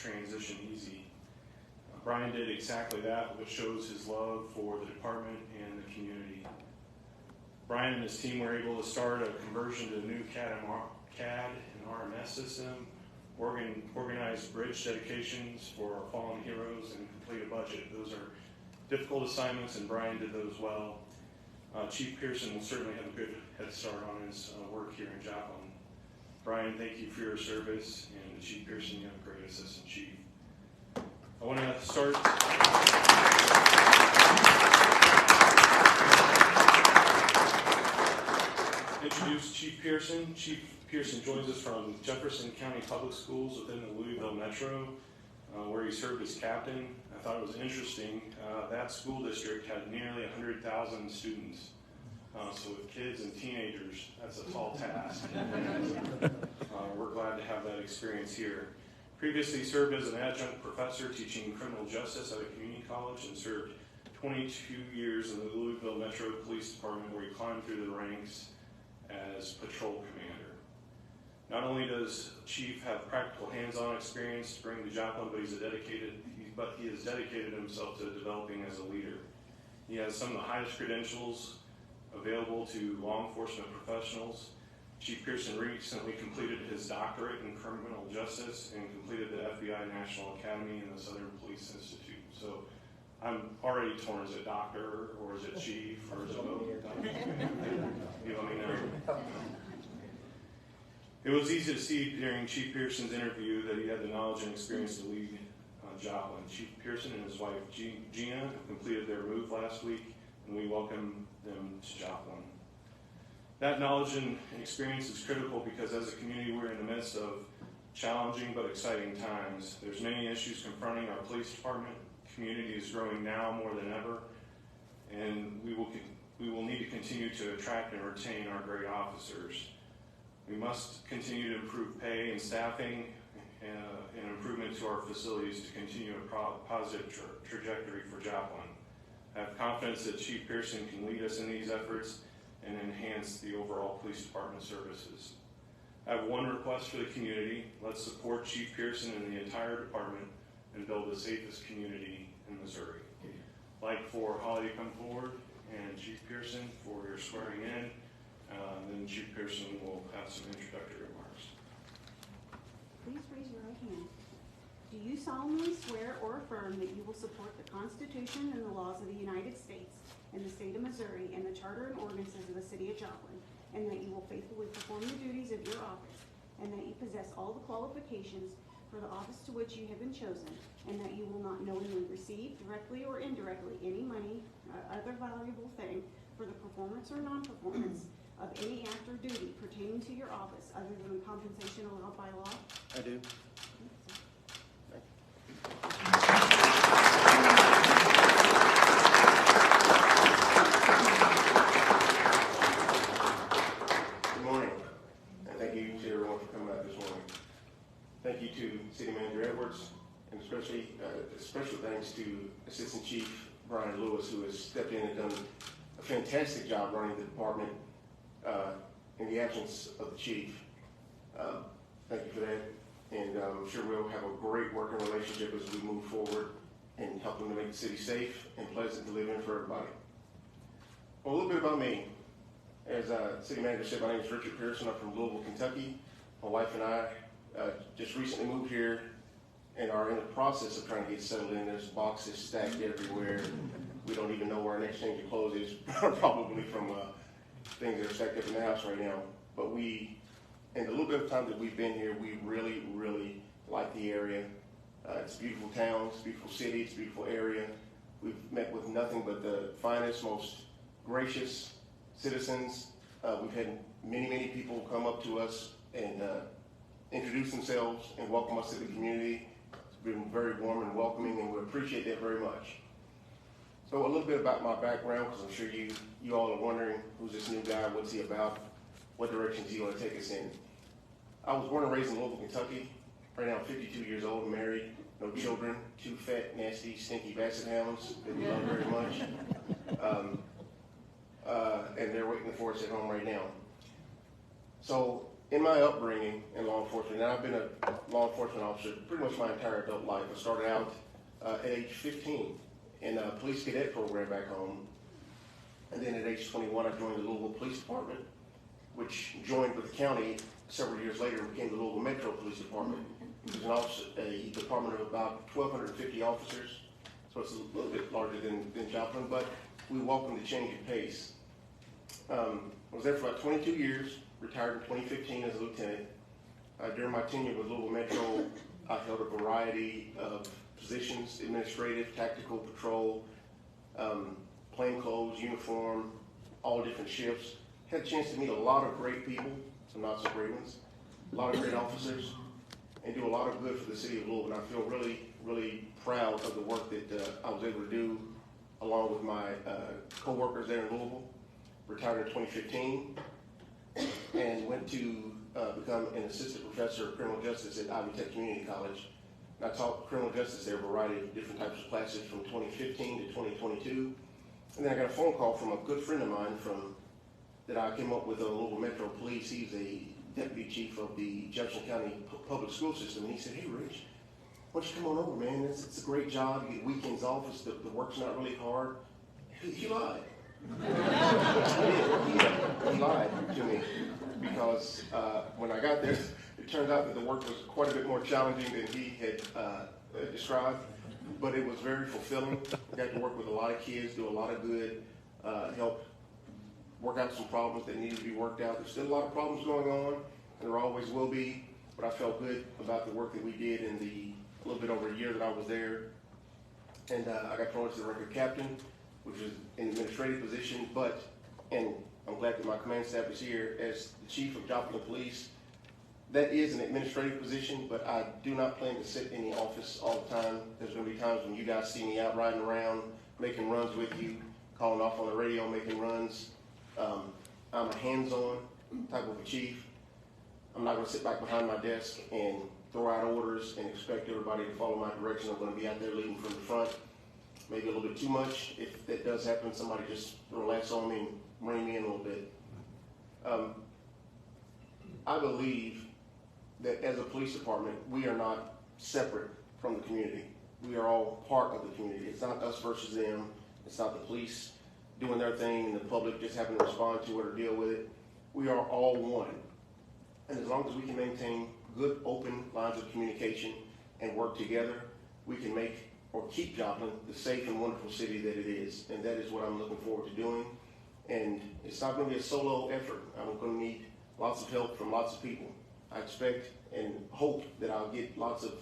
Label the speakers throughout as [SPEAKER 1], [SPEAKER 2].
[SPEAKER 1] transition easy. Brian did exactly that, which shows his love for the department and the community. Brian and his team were able to start a conversion to the new CAD and RMS system, organize bridge dedications for our fallen heroes, and complete a budget. Those are difficult assignments, and Brian did those well. Chief Pearson will certainly have a good head start on his work here in Joplin. Brian, thank you for your service, and Chief Pearson, you have a great assistant chief. I want to start. Introduce Chief Pearson. Chief Pearson joins us from Jefferson County Public Schools within the Louisville Metro, where he served as captain. I thought it was interesting. That school district had nearly 100,000 students. So with kids and teenagers, that's a tall task. We're glad to have that experience here. Previously served as an adjunct professor teaching criminal justice at a community college and served 22 years in the Louisville Metro Police Department, where he climbed through the ranks as patrol commander. Not only does Chief have practical hands-on experience to bring to Joplin, but he has dedicated himself to developing as a leader. He has some of the highest credentials available to law enforcement professionals. Chief Pearson recently completed his doctorate in criminal justice and completed the FBI National Academy and the Southern Police Institute. So I'm already torn. Is it doctor, or is it chief, or is it both? You let me know. It was easy to see during Chief Pearson's interview that he had the knowledge and experience to lead Joplin. Chief Pearson and his wife Gina completed their move last week, and we welcome them to Joplin. That knowledge and experience is critical because as a community we're in the midst of challenging but exciting times. There's many issues confronting our police department. Community is growing now more than ever, and we will need to continue to attract and retain our great officers. We must continue to improve pay and staffing and improvement to our facilities to continue a positive trajectory for Joplin. I have confidence that Chief Pearson can lead us in these efforts and enhance the overall police department services. I have one request for the community. Let's support Chief Pearson and the entire department and build the safest community in Missouri. I'd like for Holly to come forward and Chief Pearson for your swearing in. Then Chief Pearson will have some introductory remarks.
[SPEAKER 2] Please raise your right hand. Do you solemnly swear or affirm that you will support the Constitution and the laws of the United States and the state of Missouri and the charter and ordinances of the city of Joplin, and that you will faithfully perform the duties of your office, and that you possess all the qualifications for the office to which you have been chosen, and that you will not knowingly receive, directly or indirectly, any money or other valuable thing for the performance or non-performance of any act or duty pertaining to your office other than the compensation allowed by law?
[SPEAKER 3] I do. Good morning, and thank you to everyone for coming out this morning. Thank you to City Manager Edwards, and especially special thanks to Assistant Chief Brian Lewis, who has stepped in and done a fantastic job running the department in the absence of the chief. Thank you for that, and I'm sure we'll have a great working relationship as we move forward and helping to make the city safe and pleasant to live in for everybody. Well, a little bit about me. As City Manager said, my name is Richard Pearson. I'm from Louisville, Kentucky. My wife and I just recently moved here and are in the process of trying to get settled in. There's boxes stacked everywhere. We don't even know where our next change of clothes is, probably from things that are stacked up in the house right now. But we, in the little bit of time that we've been here, we really, really like the area. It's a beautiful town, it's a beautiful city, it's a beautiful area. We've met with nothing but the finest, most gracious citizens. We've had many, many people come up to us and introduce themselves and welcome us to the community. It's been very warm and welcoming, and we appreciate that very much. So a little bit about my background, because I'm sure you all are wondering, who's this new guy, what's he about, what direction is he going to take us in. I was born and raised in Louisville, Kentucky. Right now I'm 52 years old, married, no children, 2 fat, nasty, stinky basset hounds that we love very much. And they're waiting for us at home right now. So in my upbringing in law enforcement, and I've been a law enforcement officer pretty much my entire adult life. I started out at age 15 in a police cadet program back home. And then at age 21, I joined the Louisville Police Department, which joined with the county several years later and became the Louisville Metro Police Department, which is a department of about 1,250 officers. So it's a little bit larger than Joplin, but we welcome the change of pace. I was there for about 22 years, retired in 2015 as a lieutenant. During my tenure with Louisville Metro, I held a variety of positions: administrative, tactical, patrol, plainclothes, uniform, all different shifts. Had a chance to meet a lot of great people, some not so great ones, a lot of great officers, and do a lot of good for the city of Louisville. And I feel really, really proud of the work that I was able to do along with my co-workers there in Louisville. Retired in 2015 and went to become an assistant professor of criminal justice at Ivy Tech Community College. And I taught criminal justice there, a variety of different types of classes from 2015 to 2022. And then I got a phone call from a good friend of mine that I came up with on Louisville Metro Police. He's a deputy chief of the Jefferson County Public School System. And he said, "Hey, Rich, why don't you come on over, man? It's a great job. You get weekends off. The work's not really hard." He lied. He lied to me because when I got there, it turned out that the work was quite a bit more challenging than he had described, but it was very fulfilling. I got to work with a lot of kids, do a lot of good, help work out some problems that needed to be worked out. There's still a lot of problems going on, and there always will be, but I felt good about the work that we did in the a little bit over a year that I was there. And I got promoted to the rank of captain, which is an administrative position, and I'm glad that my command staff is here, as the chief of Joplin Police. That is an administrative position, but I do not plan to sit in the office all the time. There's going to be times when you guys see me out riding around, making runs with you, calling off on the radio, making runs. I'm a hands-on type of a chief. I'm not going to sit back behind my desk and throw out orders and expect everybody to follow my direction. I'm going to be out there leading from the front. Maybe a little bit too much. If that does happen, somebody just relax on me and rein me in a little bit. I believe that as a police department, we are not separate from the community. We are all part of the community. It's not us versus them. It's not the police doing their thing and the public just having to respond to it or deal with it. We are all one. And as long as we can maintain good, open lines of communication and work together, we can make or keep Joplin the safe and wonderful city that it is. And that is what I'm looking forward to doing. And it's not going to be a solo effort. I'm going to need lots of help from lots of people. I expect and hope that I'll get lots of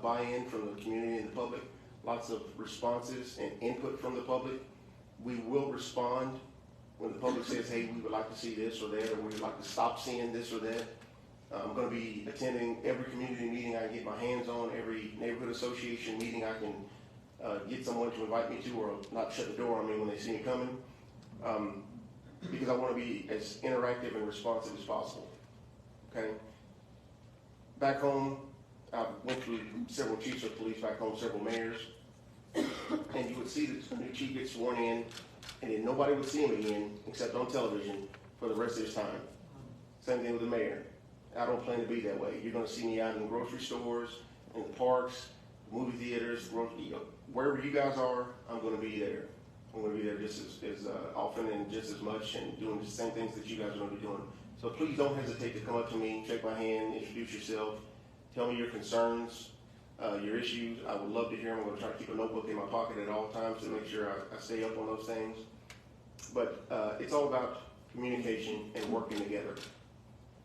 [SPEAKER 3] buy-in from the community and the public, lots of responses and input from the public. We will respond when the public says, "Hey, we would like to see this or that," or "we would like to stop seeing this or that." I'm going to be attending every community meeting I can get my hands on, every neighborhood association meeting I can get someone to invite me to, or not shut the door on me when they see me coming, because I want to be as interactive and responsive as possible. Okay. Back home, I went through several chiefs of police back home, several mayors, and you would see that the new chief gets sworn in, and then nobody would see him again except on television for the rest of his time. Same thing with the mayor. I don't plan to be that way. You're going to see me out in grocery stores, in the parks, movie theaters, wherever you guys are, I'm going to be there. I'm going to be there just as often and just as much, and doing the same things that you guys are going to be doing. So please don't hesitate to come up to me, shake my hand, introduce yourself, tell me your concerns, your issues. I would love to hear them. I'm going to try to keep a notebook in my pocket at all times to make sure I stay up on those things. But it's all about communication and working together.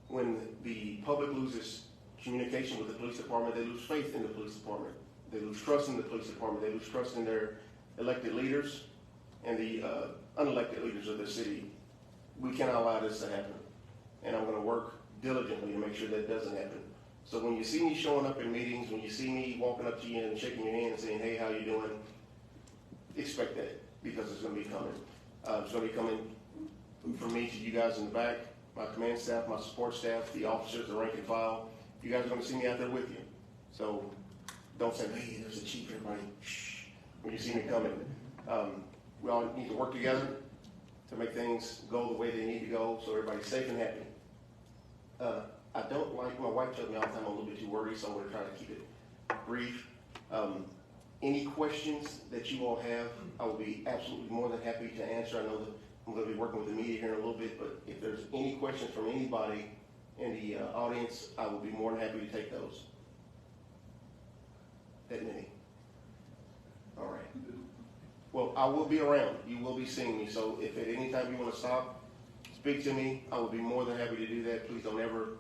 [SPEAKER 3] When the public loses communication with the police department, they lose faith in the police department. They lose trust in the police department. They lose trust in their elected leaders and the unelected leaders of the city. We cannot allow this to happen. And I'm going to work diligently to make sure that doesn't happen. So when you see me showing up in meetings, when you see me walking up to you and shaking your hand and saying, "Hey, how you doing?" expect that, because it's going to be coming. It's going to be coming from me to you guys in the back, my command staff, my support staff, the officers, the rank and file. You guys are going to see me out there with you. So don't say, "Hey, there's a chief," everybody, shh, when you see me coming. We all need to work together to make things go the way they need to go so everybody's safe and happy. I don't like, my wife tells me all the time I'm a little bit too wordy, so I'm gonna try to keep it brief. Any questions that you all have, I will be absolutely more than happy to answer. I know that I'm gonna be working with the media here in a little bit, but if there's any questions from anybody in the audience, I will be more than happy to take those. That many? All right. Well, I will be around. You will be seeing me. So if at any time you want to stop, speak to me, I will be more than happy to do that. Please don't ever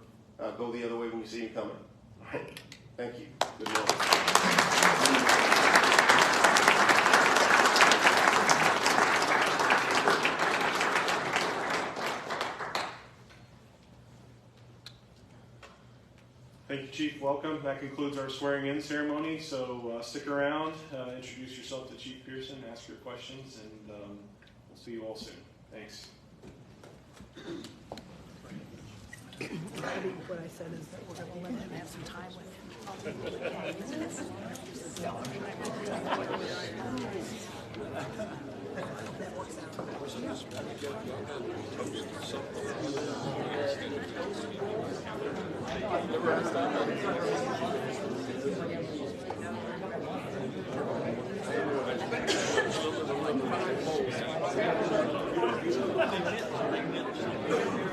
[SPEAKER 3] go the other way when you see me coming. All right. Thank you. Good morning.
[SPEAKER 1] Thank you, Chief. Welcome. That concludes our swearing-in ceremony. So stick around, introduce yourself to Chief Pearson, ask your questions, and we'll see you all soon. Thanks.
[SPEAKER 4] What I said is that we're going to let him have some time with him. That works out.